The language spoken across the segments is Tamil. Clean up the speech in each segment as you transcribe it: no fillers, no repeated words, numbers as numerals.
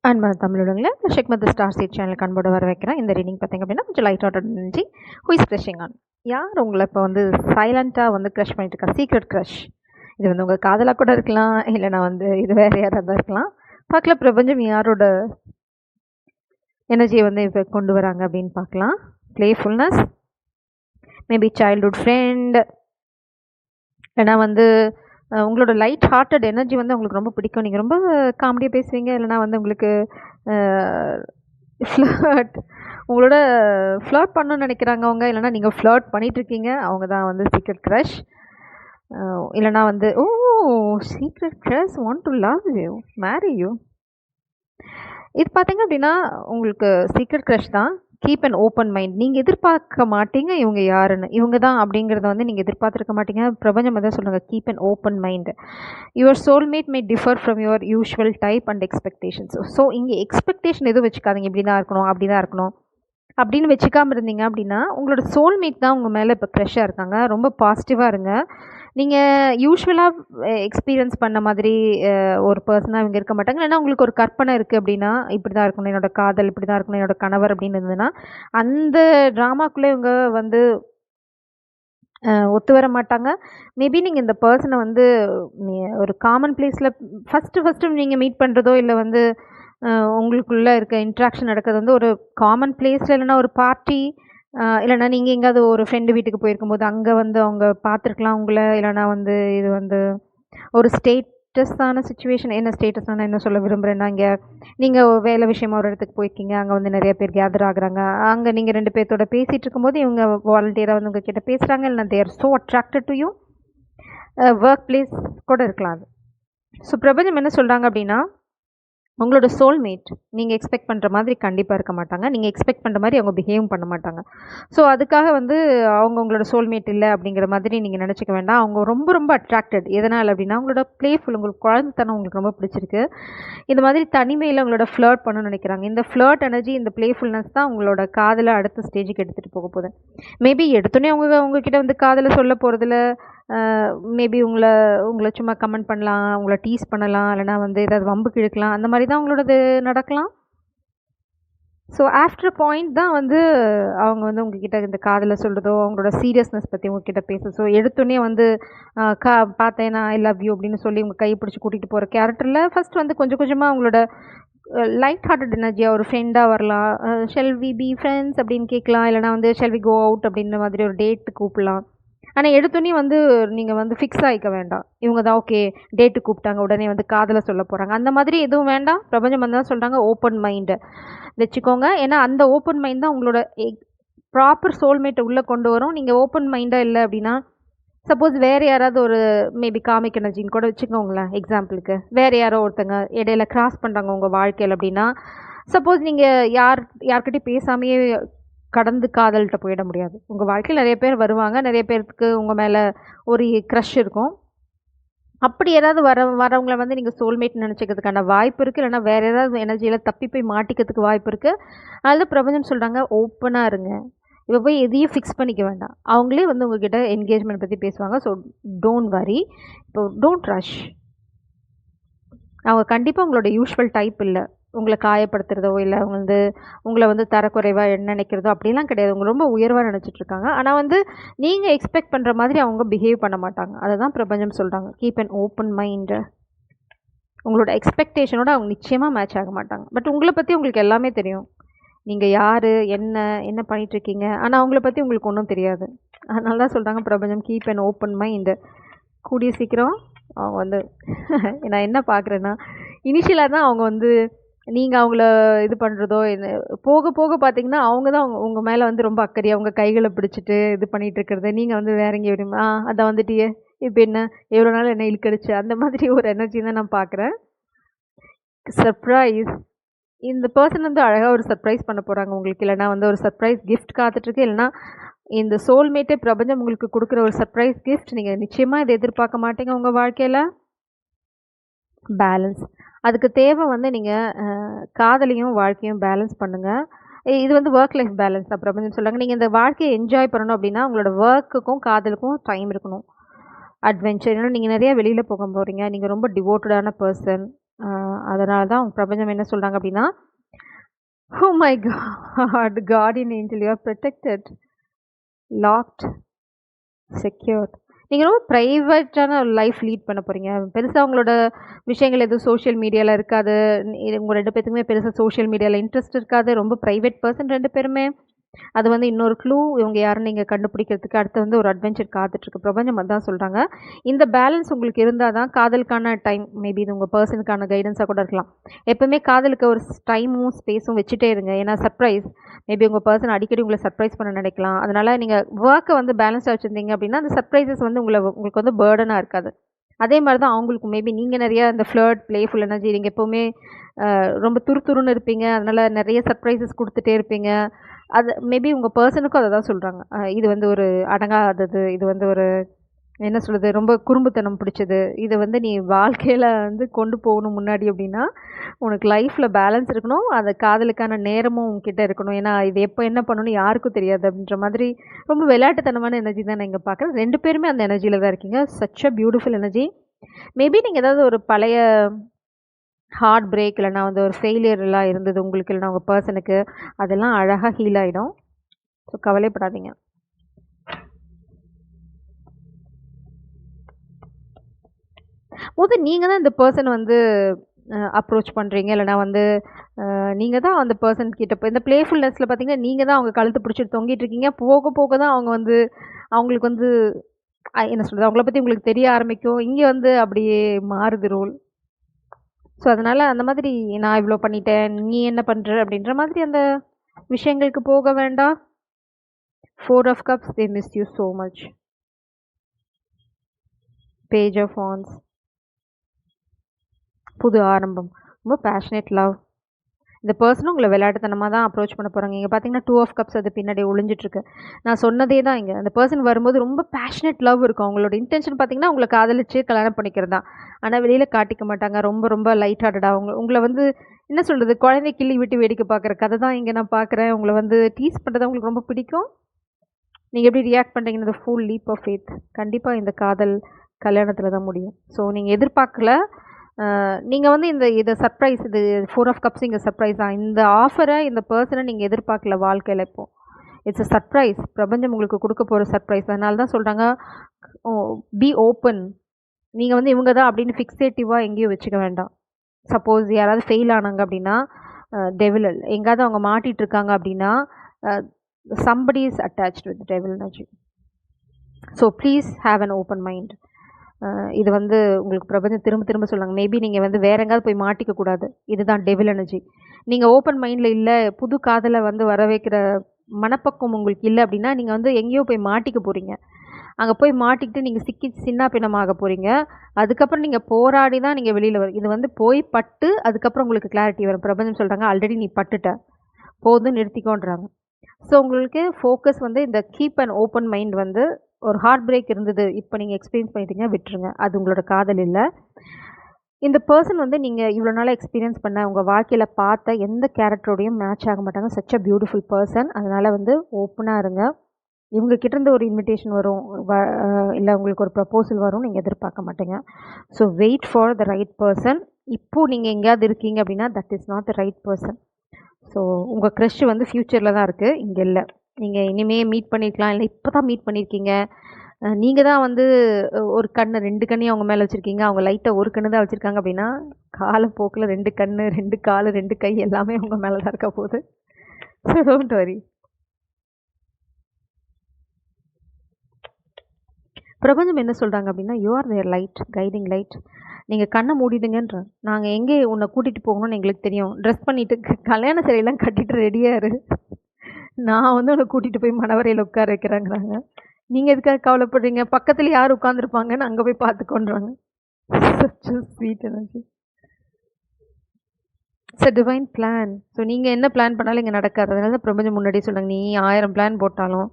அன்பான தமிழுங்கள ஷெக்மத் ஸ்டார் சீட் சேனலுக்கு அன்போடு வர வைக்கிறேன். இந்த ரீடிங் பார்த்திங்க அப்படின்னா கொஞ்சம் light hearted energy. Who is crushing on? யார் உங்களை இப்போ வந்து சைலண்ட்டாக வந்து க்ரஷ் பண்ணிட்டு இருக்கா? Secret crush. இது வந்து உங்கள் காதலாக கூட இருக்கலாம், இல்லைனா வந்து இது வேறு யாராக தான் இருக்கலாம். பார்க்கல பிரபஞ்சம் யாரோட எனர்ஜியை வந்து இப்போ கொண்டு வராங்க அப்படின்னு பார்க்கலாம். ப்ளேஃபுல்னஸ், மேபி சைல்ட்ஹுட் ஃப்ரெண்ட், ஏன்னா வந்து உங்களோட லைட் ஹார்ட்டட் எனர்ஜி வந்து உங்களுக்கு ரொம்ப பிடிக்கும். நீங்கள் ரொம்ப காமெடியாக பேசுவீங்க, இல்லைனா வந்து உங்களுக்கு ஃப்ளர்ட் உங்களோட ஃப்ளர்ட் பண்ணணும்னு நினைக்கிறாங்க அவங்க, இல்லைனா நீங்கள் ஃப்ளர்ட் பண்ணிகிட்ருக்கீங்க, அவங்க தான் வந்து சீக்ரெட் க்ரஷ். இல்லைனா வந்து secret crush want to love you, Mary you. இது பார்த்தீங்க அப்படின்னா உங்களுக்கு சீக்ரெட் க்ரஷ் தான். Keep and open mind. நீங்கள் எதிர்பார்க்க மாட்டீங்க இவங்க யாருன்னு, இவங்க தான் அப்படிங்கிறத வந்து நீங்கள் எதிர்பார்த்துருக்க மாட்டீங்க. பிரபஞ்சம் தான் சொல்லுங்கள், keep and open mind. Your soulmate May differ from your usual type and expectations. So இங்கே எக்ஸ்பெக்டேஷன் எதுவும் வச்சுக்காதீங்க, இப்படி தான் இருக்கணும், அப்படி தான் இருக்கணும் அப்படின்னு வச்சுக்காமல் இருந்தீங்க அப்படின்னா உங்களோட சோல்மேட் தான் உங்கள் மேலே இப்போ க்ரஷ்ஷாக இருக்காங்க. ரொம்ப பாசிட்டிவாக இருங்க. நீங்கள் யூஷுவலாக எக்ஸ்பீரியன்ஸ் பண்ண மாதிரி ஒரு பர்சனாக இவங்க இருக்க மாட்டாங்க. ஏன்னா உங்களுக்கு ஒரு கற்பனை இருக்குது அப்படின்னா, இப்படி தான் இருக்கணும் என்னோட காதல், இப்படி தான் இருக்கணும் என்னோட கணவர் அப்படின்னு இருந்ததுன்னா, அந்த ட்ராமாக்குள்ளே இவங்க வந்து ஒத்து வர மாட்டாங்க. மேபி நீங்கள் இந்த பர்சனை வந்து ஒரு காமன் பிளேஸில் ஃபஸ்ட்டு நீங்கள் மீட் பண்ணுறதோ, இல்லை வந்து உங்களுக்குள்ளே இருக்க இன்ட்ராக்ஷன் நடக்கிறது வந்து ஒரு காமன் பிளேஸில், இல்லைனா ஒரு பார்ட்டி, இல்லைனா நீங்கள் எங்கேயாவது ஒரு ஃப்ரெண்டு வீட்டுக்கு போயிருக்கும்போது அங்கே வந்து அவங்க பார்த்துருக்கலாம் உங்களை. இல்லைனா வந்து இது வந்து ஒரு ஸ்டேட்டஸான சுச்சுவேஷன். என்ன ஸ்டேட்டஸான என்ன சொல்ல விரும்புகிறேன்னா, இங்கே நீங்கள் வேலை விஷயமா ஒரு இடத்துக்கு போயிருக்கீங்க, அங்கே வந்து நிறைய பேர் கேதர் ஆகுறாங்க. அங்கே நீங்கள் 2 பேர்த்தோட பேசிகிட்டு இருக்கும்போது இவங்க வாலண்டியராக வந்து உங்ககிட்ட பேசுகிறாங்க, இல்லைனா they're so attracted to you. Workplace கூட இருக்கலாம் அது. ஸோ பிரபஞ்சம் என்ன சொல்கிறாங்க அப்படின்னா, உங்களோட சோல்மேட் நீங்கள் எக்ஸ்பெக்ட் பண்ணுற மாதிரி கண்டிப்பாக இருக்க மாட்டாங்க. நீங்கள் எக்ஸ்பெக்ட் பண்ணுற மாதிரி அவங்க பிஹேவ் பண்ண மாட்டாங்க. ஸோ அதுக்காக வந்து அவங்க உங்களோட சோல்மேட் இல்லை அப்படிங்கிற மாதிரி நீங்கள் நினச்சிக்க வேண்டாம். அவங்க ரொம்ப ரொம்ப அட்ராக்டட். எதனால் அப்படின்னா உங்களோட ப்ளேஃபுல், உங்களுக்கு குழந்தைத்தனம் உங்களுக்கு ரொம்ப பிடிச்சிருக்கு. இந்த மாதிரி தனிமையில் உங்களோட ஃப்ளர்ட் பண்ணணும்னு நினைக்கிறாங்க. இந்த ஃப்ளர்ட் எனர்ஜி, இந்த ப்ளேஃபுல்னஸ் தான் உங்களோட காதலை அடுத்த ஸ்டேஜுக்கு எடுத்துகிட்டு போக போகுது. மேபி எடுத்தோன்னே உங்ககிட்ட வந்து காதலை சொல்ல போகிறதுல மேபி உங்களை சும்மா கமெண்ட் பண்ணலாம், உங்களை டீஸ் பண்ணலாம், இல்லைனா வந்து ஏதாவது வம்புக்கு இழுக்கலாம், அந்த மாதிரி தான் உங்களோடது நடக்கலாம். ஸோ ஆஃப்டர் பாயிண்ட் தான் வந்து அவங்க வந்து உங்ககிட்ட இந்த காதலை சொல்கிறதோ, அவங்களோட சீரியஸ்னஸ் பற்றி உங்ககிட்ட பேச. ஸோ எடுத்தோடனே வந்து பார்த்தேன் நான் ஐ லவ் யூ அப்படின்னு சொல்லி உங்கள் கை பிடிச்சி கூட்டிகிட்டு போகிற கேரக்டரில் ஃபஸ்ட் வந்து கொஞ்சம் கொஞ்சமாக அவங்களோட லைட் ஹார்ட்டட் எனர்ஜியாக ஒரு ஃப்ரெண்டாக வரலாம். ஷெல் வி பி ஃப்ரெண்ட்ஸ் அப்படின்னு கேட்கலாம், இல்லைனா வந்து ஷெல் வி கோ அவுட் அப்படின்ற மாதிரி ஒரு டேட்டு கூப்பிடலாம். ஆனால் எடுத்தோன்னே வந்து நீங்கள் வந்து ஃபிக்ஸ் ஆகிக்க வேண்டாம். இவங்க தான் ஓகே டேட்டு கூப்பிட்டாங்க உடனே வந்து காதலை சொல்ல போகிறாங்க, அந்த மாதிரி எதுவும் வேண்டாம். பிரபஞ்சம் வந்து தான் சொல்கிறாங்க, ஓப்பன் மைண்டு வச்சுக்கோங்க. ஏன்னா அந்த ஓப்பன் மைண்ட் தான் உங்களோட ப்ராப்பர் சோல்மேட்டை உள்ளே கொண்டு வரும். நீங்கள் ஓப்பன் மைண்டாக இல்லை அப்படின்னா, சப்போஸ் வேறு யாராவது ஒரு மேபி காமிக் எனர்ஜின்னு கூட வச்சுக்கோங்களேன். எக்ஸாம்பிளுக்கு வேறு யாரோ ஒருத்தங்க இடையில கிராஸ் பண்ணுறாங்க உங்கள் வாழ்க்கையில் அப்படின்னா, சப்போஸ் நீங்கள் யார்கிட்டையும் பேசாமையே கடந்து காதல்கிட்ட போயிட முடியாது. உங்கள் வாழ்க்கையில் நிறைய பேர் வருவாங்க, நிறைய பேருக்கு உங்கள் மேலே ஒரு க்ரஷ் இருக்கும். அப்படி ஏதாவது வரவங்கள வந்து நீங்கள் சோல்மேட் நினச்சிக்கிறதுக்கான வாய்ப்பு இருக்குது. இல்லைனா வேறு ஏதாவது எனர்ஜியில் தப்பி போய் மாட்டிக்கிறதுக்கு வாய்ப்பு இருக்குது. அதில் பிரபஞ்சம் சொல்கிறாங்க, ஓப்பனாக இருங்க. இப்போ போய் எதையும் ஃபிக்ஸ் பண்ணிக்க வேண்டாம். அவங்களே வந்து உங்ககிட்ட என்கேஜ்மெண்ட் பற்றி பேசுவாங்க. So don't worry. இப்போ டோன்ட் ரஷ். அவங்க கண்டிப்பாக உங்களோட யூஷுவல் டைப் இல்லை. உங்களை காயப்படுத்துறதோ, இல்லை உங்களை வந்து தரக்குறைவாக நினைக்கிறதோ அப்படிலாம் கிடையாது. அவங்க ரொம்ப உயர்வாக நினச்சிட்ருக்காங்க. ஆனால் வந்து நீங்கள் எக்ஸ்பெக்ட் பண்ணுற மாதிரி அவங்க பிஹேவ் பண்ண மாட்டாங்க. அதை தான் பிரபஞ்சம் சொல்கிறாங்க, கீப் அன் ஓப்பன் மைண்டு. உங்களோட எக்ஸ்பெக்டேஷனோட அவங்க நிச்சயமாக மேட்ச் ஆக மாட்டாங்க. பட் உங்களை பற்றி உங்களுக்கு எல்லாமே தெரியும். நீங்கள் யார், என்ன பண்ணிகிட்ருக்கீங்க, ஆனால் அவங்கள பற்றி உங்களுக்கு ஒன்றும் தெரியாது. அதனால தான் சொல்கிறாங்க பிரபஞ்சம், கீப் அன் ஓப்பன் மைண்டு. கூடிய சீக்கிரம் அவங்க வந்து நான் என்ன பார்க்குறேன்னா, இனிஷியலாக தான் அவங்க வந்து நீங்கள் அவங்கள இது பண்ணுறதோ, போக போக பார்த்தீங்கன்னா அவங்க தான் உங்கள் மேலே வந்து ரொம்ப அக்கறையாக அவங்க கைகளை பிடிச்சிட்டு இது பண்ணிகிட்டு இருக்கிறது. நீங்கள் வந்து வேற எங்கே விரும்ப அதை வந்துட்டியே, இப்போ என்ன எவ்வளோ நாள் என்ன இழுக்கடிச்சு, அந்த மாதிரி ஒரு எனர்ஜி தான் நான் பார்க்குறேன். சர்ப்ரைஸ். இந்த பர்சன் வந்து அழகாக ஒரு சர்ப்ரைஸ் பண்ண போகிறாங்க உங்களுக்கு. இல்லைனா வந்து ஒரு சர்ப்ரைஸ் கிஃப்ட் காத்துட்ருக்கு. இல்லைனா இந்த சோல்மேட்டே பிரபஞ்சம் உங்களுக்கு கொடுக்குற ஒரு சர்ப்ரைஸ் கிஃப்ட். நீங்கள் நிச்சயமாக இதை எதிர்பார்க்க மாட்டீங்க உங்கள் வாழ்க்கையில். பேலன்ஸ். அதுக்கு தேவை வந்து நீங்கள் காதலையும் வாழ்க்கையும் பேலன்ஸ் பண்ணுங்கள். இது வந்து ஒர்க் லைஃப் பேலன்ஸ் தான் பிரபஞ்சம் சொல்கிறாங்க. நீங்கள் இந்த வாழ்க்கையை என்ஜாய் பண்ணணும் அப்படின்னா உங்களோட ஒர்க்குக்கும் காதலுக்கும் டைம் இருக்கணும். அட்வென்ச்சர், ஏன்னா நீங்கள் நிறையா வெளியில் போக போகிறீங்க. நீங்கள் ரொம்ப டிவோட்டடான பர்சன். அதனால தான் உங்க பிரபஞ்சம் என்ன சொல்றாங்க அப்படின்னா, "oh my God! Guardian angel you are protected, locked, secured." நீங்க ரொம்ப பிரைவேட்டான ஒரு லைஃப் லீட் பண்ண போறீங்க. பெருசா உங்களோட விஷயங்கள் எதுவும் சோஷியல் மீடியால இருக்காது. உங்க 2 பேத்துக்குமே பெருசா சோஷியல் மீடியால இன்ட்ரெஸ்ட் இருக்காது. ரொம்ப பிரைவேட் பெர்சன் 2 பேருமே. அது வந்து இன்னொரு க்ளூ இவங்க யாருன்னு நீங்க கண்டுபிடிக்கிறதுக்கு அடுத்து வந்து ஒரு அட்வென்ச்சர் காத்துட்ருக்கு. பிரபஞ்சம் அதான் சொல்றாங்க. இந்த பேலன்ஸ் உங்களுக்கு இருந்தா தான் காதலுக்கான டைம் மேபி இது உங்க பெர்சனுக்கான கைடன்ஸா கூட இருக்கலாம். எப்பவுமே காதலுக்கு ஒரு டைமும், ஸ்பேஸும் வச்சுட்டே இருங்க. ஏன்னா சர்ப்ரைஸ் மேபி உங்க பெர்சன் அடிக்கடி உங்கள சர்ப்ரைஸ் பண்ண நினைக்கலாம். அதனால நீங்க வொர்க்க வந்து பேலன்ஸா வச்சிருந்தீங்க அப்படின்னா, அந்த சர்ப்ரைசஸ் வந்து உங்களுக்கு வந்து பர்டனா இருக்காது. அதே மாரி தான் அவங்களுக்கும் மேபி நீங்க நெறைய இந்த ஃப்ளர்ட், பிளேஃபுல் எனர்ஜி நீங்க எப்பவுமே ரொம்ப துருதுருன்னு இருப்பீங்க. அதனால நெறைய சர்ப்ரைசஸ் குடுத்துட்டே இருப்பீங்க. அது மேபி உங்க பெர்சனுக்கும் அத தான் சொல்றாங்க. இது வந்து ஒரு அடங்காதது. இது வந்து ஒரு என்ன சொல்றது? ரொம்ப குறும்புத்தனம் பிடிச்சது. இத வந்து நீ வாழ்க்கையில வந்து கொண்டு போகணும் முன்னாடி அப்டின்னா, உனக்கு லைஃப்ல பேலன்ஸ் இருக்கணும். அது காதலுக்கான நேரமும் உன்கிட்ட இருக்கணும். ஏன்னா, இது எப்ப என்ன பண்ணணும்னு யாருக்கும் தெரியாது அப்டின்ற மாதிரி ரொம்ப விளையாட்டுத்தனமான எனர்ஜி தான் நான் இங்க பார்க்குறேன். 2 பேருமே அந்த எனர்ஜில தான் இருக்கீங்க. Such a beautiful energy. Maybe நீங்க ஏதாவது ஒரு பழைய ஹார்ட் பிரேக் இல்லன்னா வந்து ஒரு ஃபெயிலியர்லாம் இருந்தது உங்களுக்கு இல்லன்னா உங்க பெர்சனுக்கு, அதெல்லாம் அழகா ஹீல் ஆயிடும். ஸோ கவலைப்படாதீங்க. நீங்க தான் இந்த பெர்சன வந்து அப்ரோச் பண்றீங்க. இல்லன்னா வந்து நீங்க தான் அந்த பெர்சன் கிட்ட போய் இந்த பிளேஃபுல்னஸ்ல பார்த்தீங்கன்னா, நீங்க தான் அவங்க கழுத்த பிடிச்சிட்டு தொங்கிட்டு இருக்கீங்க. போக போக தான் அவங்க வந்து அவங்களுக்கு வந்து என்ன சொல்றது? அவங்கள பத்தி உங்களுக்கு தெரிய ஆரம்பிக்கும். இங்க வந்து அப்படியே மாறுது ரோல். ஸோ அதனால அந்த மாதிரி நான் இவ்ளோ பண்ணிட்டேன். நீ என்ன பண்ற? அப்படின்ற மாதிரி அந்த விஷயங்களுக்கு போக வேண்டாம். 4 of cups they miss you so much. Page of wands. புது ஆரம்பம். ரொம்ப பேஷனேட் லவ். இந்த பெர்சனும் உங்கள விளையாட்டுத்தனமா தான் அப்ரோச் பண்ண போறாங்க. இங்க பார்த்தீங்கன்னா 2 ஆஃப் கப்ஸ் அது பின்னாடி ஒளிஞ்சிட்டுருக்கு. நான் சொன்னதே தான் இங்க. அந்த பெர்சன் வரும்போது ரொம்ப பேஷனேட் லவ் இருக்கும். அவங்களோட இன்டென்ஷன் பார்த்தீங்கன்னா, உங்கள காதலிச்சு கல்யாணம் பண்ணிக்கிறது தான். ஆனா வெளியில காட்டிக்க மாட்டாங்க. ரொம்ப ரொம்ப லைட் ஹார்ட்டடா உங்கள வந்து என்ன சொல்றது? குழந்தைய கிள்ளி விட்டு வேடிக்கை பார்க்குற கத தான் இங்க நான் பார்க்குறேன். உங்கள வந்து டீஸ் பண்றது உங்களுக்கு ரொம்ப பிடிக்கும். நீங்க எப்படி ரியாக்ட் பண்றீங்கன்னு அந்த ஃபுல் லீப் ஆஃப் ஃபெய்த். கண்டிப்பா இந்த காதல் கல்யாணத்துல தான் முடியும். ஸோ நீங்க எதிர்பார்க்கல. நீங்க வந்து இத சர்ப்ரைஸ் இது 4 ஆஃப் கப்ஸ் இங்க சர்ப்ரைஸ் தான். இந்த ஆஃபர, இந்த பெர்சன நீங்க எதிர்பார்க்கல வாழ்க்கையில இப்போ. It's a surprise. பிரபஞ்சம் உங்களுக்கு குடுக்க போற சர்ப்ரைஸ். அதனால தான் சொல்றாங்க, ஓ பி ஓப்பன். நீங்க வந்து இவங்க தான் அப்படின்னு ஃபிக்ஸேட்டிவா எங்கேயும் வச்சுக்க வேண்டாம். சப்போஸ் யாராவது ஃபெயில் ஆனாங்க அப்படின்னா, டெவில் எங்கேயாவது அவங்க மாட்டிட்டு இருக்காங்க அப்படின்னா, a somebody is attached with devil energy. So please have an open mind. இது வந்து உங்களுக்கு பிரபஞ்சம் திரும்ப திரும்ப சொல்லுவாங்க. மேபி நீங்க வந்து வேற எங்கேயாவது போய் மாட்டிக்க கூடாது. இதுதான் டெவில் எனர்ஜி. நீங்க ஓப்பன் மைண்ட்ல இல்ல, புது காதல வந்து வர வைக்கிற மனப்பக்குவம் உங்களுக்கு இல்ல அப்படின்னா, நீங்க வந்து எங்கேயோ போய் மாட்டிக்க போறீங்க. அங்க போய் மாட்டிக்கிட்டு நீங்க சிக்கி சின்னாபின்னமாக போறீங்க. அதுக்கப்புறம் நீங்க போராடி தான் நீங்க வெளியில இது வந்து போய் பட்டு அதுக்கப்புறம் உங்களுக்கு கிளாரிட்டி வரும். பிரபஞ்சம் சொல்றாங்க, ஆல்ரெடி நீ பட்டுட்ட. போதும் நிறுத்திக்கோன்றாங்க. ஸோ உங்களுக்கு ஃபோக்கஸ் வந்து இந்த கீப் அண்ட் ஓப்பன் மைண்ட் வந்து ஒரு ஹார்ட் பிரேக் இருந்தது. இப்போ நீங்க எக்ஸ்பீரியன்ஸ் பண்ணிட்டீங்க, விட்டுருங்க. அது உங்களோட காதல் இல்ல. இந்த பெர்சன் வந்து நீங்க இவ்வளோ நாளா எக்ஸ்பீரியன்ஸ் பண்ண உங்க வாழ்க்கையில பார்த்த எந்த கேரக்டரோடையும் மேட்ச் ஆக மாட்டாங்க. Such a beautiful person. அதனால வந்து ஓப்பனா இருங்க. இவங்க கிட்ட இருந்து ஒரு இன்விடேஷன் வரும். இல்ல உங்களுக்கு ஒரு ப்ரப்போசல் வரும். நீங்க எதிர்பார்க்க மாட்டீங்க. So wait for the right person. இப்போ நீங்க எங்கேயாவது இருக்கீங்க அப்படின்னா, that is not the right person. So உங்க க்ரஷ் வந்து ஃப்யூச்சர்ல தான் இருக்கு. இங்க இல்ல. நீங்க இனிமே மீட் பண்ணியிருக்கலாம். இல்ல இப்ப தான் மீட் பண்ணியிருக்கீங்க. நீங்க தான் வந்து ஒரு கண்ணு 2 கண்ணையும் அவங்க மேல வச்சிருக்கீங்க. அவங்க லைட்டா ஒரு கண்ணு தான் வச்சிருக்காங்க அப்படின்னா, காலப்போக்குல 2 கண்ணு, 2 காலு, 2 கை எல்லாமே உங்க மேல தான் இருக்க போகுது. So don't worry. பிரபஞ்சம் என்ன சொல்றாங்க அப்படின்னா, you are their light, guiding light. நீங்க கண்ண மூடிடுங்கன்றாங்க. நாங்க எங்கே உன்ன கூட்டிட்டு போகணும்னு எங்களுக்கு தெரியும். ட்ரெஸ் பண்ணிட்டு கல்யாண சேலையெல்லாம் கட்டிட்டு ரெடியா இரு. நான் வந்து உன்ன கூட்டிட்டு போய் மணவறையில உட்கார வைக்கிறேங்கிறாங்க. நீங்க எதுக்காக கவலைப்படுறீங்க? பக்கத்துல யார் உட்கார்ந்துருப்பாங்கன்னு அங்க போய் பார்த்துக்கோன்றாங்க. Such a sweet energy. It's a divine plan. So நீங்க என்ன பிளான் பண்ணாலும் இங்க நடக்காது. அதனால தான் பிரபஞ்சம் முன்னாடியே சொல்றாங்க, நீ 1000 பிளான் போட்டாலும்,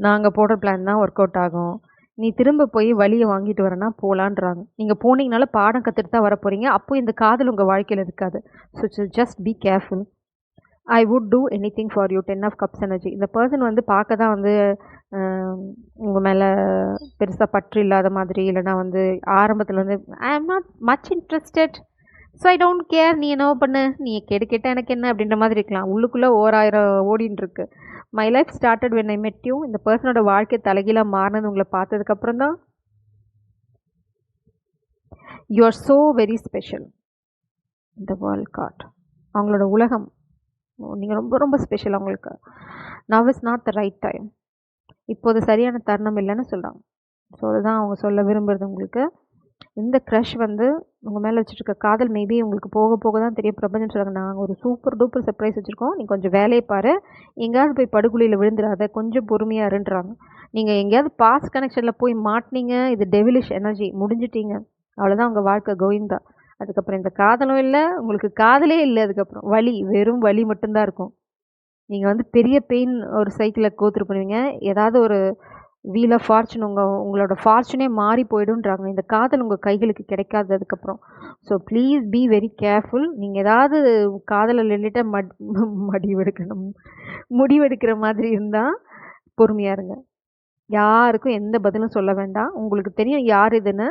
நாங்க போடுற பிளான் தான் ஒர்க் அவுட் ஆகும். நீ திரும்ப போய் வலிய வாங்கிட்டு வரேன்னா போலான்றாங்க. நீங்க போனீங்கனாலும் பாடம் கத்துட்டு தான் வரப்போறீங்க. அப்போ இந்த காதல் உங்க வாழ்க்கையில இருக்காது. So just be careful. I would do anything for you. 10 of cups energy. இந்த பெர்சன் வந்து பார்க்க தான் வந்து உங்க மேல பெருசா பற்று இல்லாத மாதிரி, இல்லன்னா வந்து ஆரம்பத்துல வந்து I am not much interested. So I don't care நீ என்னவோ பண்ணு, நீ கேட்டால் எனக்கு என்ன அப்படின்ற மாதிரி இருக்கலாம். உள்ளுக்குள்ளே ஓராயிரம் ஓடின்னு இருக்கு. My life started when I மெட் யூ. இந்த பர்சனோட வாழ்க்கை தலைகீழாக மாறினது உங்களை பார்த்ததுக்கப்புறம் தான். You are so very special. இந்த வேர்ல்ட் கார்ட் அவங்களோட உலகம், நீங்கள் ரொம்ப ரொம்ப ஸ்பெஷல் அவங்களுக்கு. Now is not the right time. இப்போது சரியான தருணம் இல்லைன்னு சொல்கிறாங்க. ஸோ அதுதான் அவங்க சொல்ல விரும்புகிறது உங்களுக்கு. இந்த க்ரஷ் வந்து உங்கள் மேலே வச்சுருக்க காதல் மேபி உங்களுக்கு போக போக தான் தெரியும். பிரபஞ்சம் சொல்கிறாங்க, நாங்கள் ஒரு சூப்பர் டூப்பர் சர்ப்ரைஸ் வச்சுருக்கோம், நீ கொஞ்சம் வேலையை பாரு, எங்கேயாவது போய் படுகொலியில் விழுந்துடாத, கொஞ்சம் பொறுமையாக இருன்றாங்க. நீங்கள் எங்கேயாவது பாஸ்ட் கனெக்ஷனில் போய் மாட்டினீங்க, இது டெவிலிஷ் எனர்ஜி, முடிஞ்சிட்டீங்க, அவ்வளோதான் உங்கள் வாழ்க்கை கோவிந்தா. அதுக்கப்புறம் இந்த காதலும் இல்லை, உங்களுக்கு காதலே இல்லை. அதுக்கப்புறம் வலி, வெறும் வலி மட்டும்தான் இருக்கும். நீங்கள் வந்து பெரிய பெயின் ஒரு சைக்கிளில் கோத்துரு பண்ணுவீங்க. ஏதாவது ஒரு வீல் ஆஃப் ஃபார்ச்சூன் உங்களோட ஃபார்ச்சூனே மாறி போய்டுன்றாங்க. இந்த காதல் உங்கள் கைகளுக்கு கிடைக்காது அதுக்கப்புறம். So please be very careful. நீங்கள் ஏதாவது காதலை ரிலேட்டாக முடிவெடுக்கிற மாதிரி இருந்தால் பொறுமையாக இருங்க. யாருக்கும் எந்த பதிலும் சொல்ல வேண்டாம். உங்களுக்கு தெரியும் யார் இதுன்னு,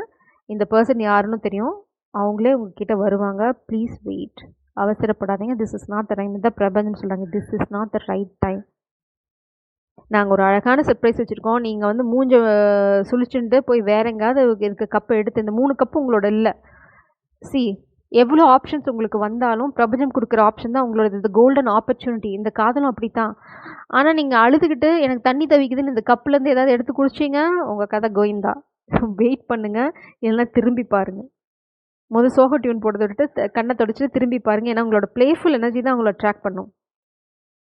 இந்த பர்சன் யாருன்னு தெரியும். அவங்களே உங்ககிட்ட வருவாங்க. Please wait. அவசரப்படாதீங்க. This is not the time. இதான் பிரபஞ்சம் சொல்கிறாங்க, this is not the right time. நாங்கள் ஒரு அழகான சர்ப்ரைஸ் வச்சுருக்கோம், நீங்கள் வந்து மூஞ்ச சுழிச்சுட்டு போய் வேற எங்கேயாவது இருக்க கப்பை எடுத்து, இந்த 3 கப்பு உங்களோட இல்லை. சி, எவ்வளோ ஆப்ஷன்ஸ் உங்களுக்கு வந்தாலும் பிரபஞ்சம் கொடுக்குற ஆப்ஷன் தான் உங்களோட இது கோல்டன் ஆப்பர்ச்சுனிட்டி. இந்த காதலும் அப்படி தான். ஆனால் நீங்கள் அழுதுகிட்டு எனக்கு தண்ணி தவிக்குதுன்னு இந்த கப்புலேருந்து ஏதாவது எடுத்து குடிச்சிங்க, உங்கள் கதை கோயிந்தா. வெயிட் பண்ணுங்கள், இல்லைன்னா திரும்பி பாருங்கள். சோக டியூன் போட்டதை விட்டு கண்ணை தொடச்சிட்டு திரும்பி பாருங்கள். ஏன்னா உங்களோட பிளேஃபுல் எனர்ஜி தான் உங்களை அட்ராக்ட் பண்ணும்.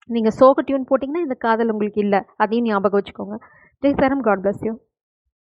நீங்கள் சோக டியூன் போட்டிங்கன்னா இந்த காதல் உங்களுக்கு இல்லை, அதையும் ஞாபகம் வச்சுக்கோங்க. ஜெய் சாரம், காட் பிளஸ் யூ.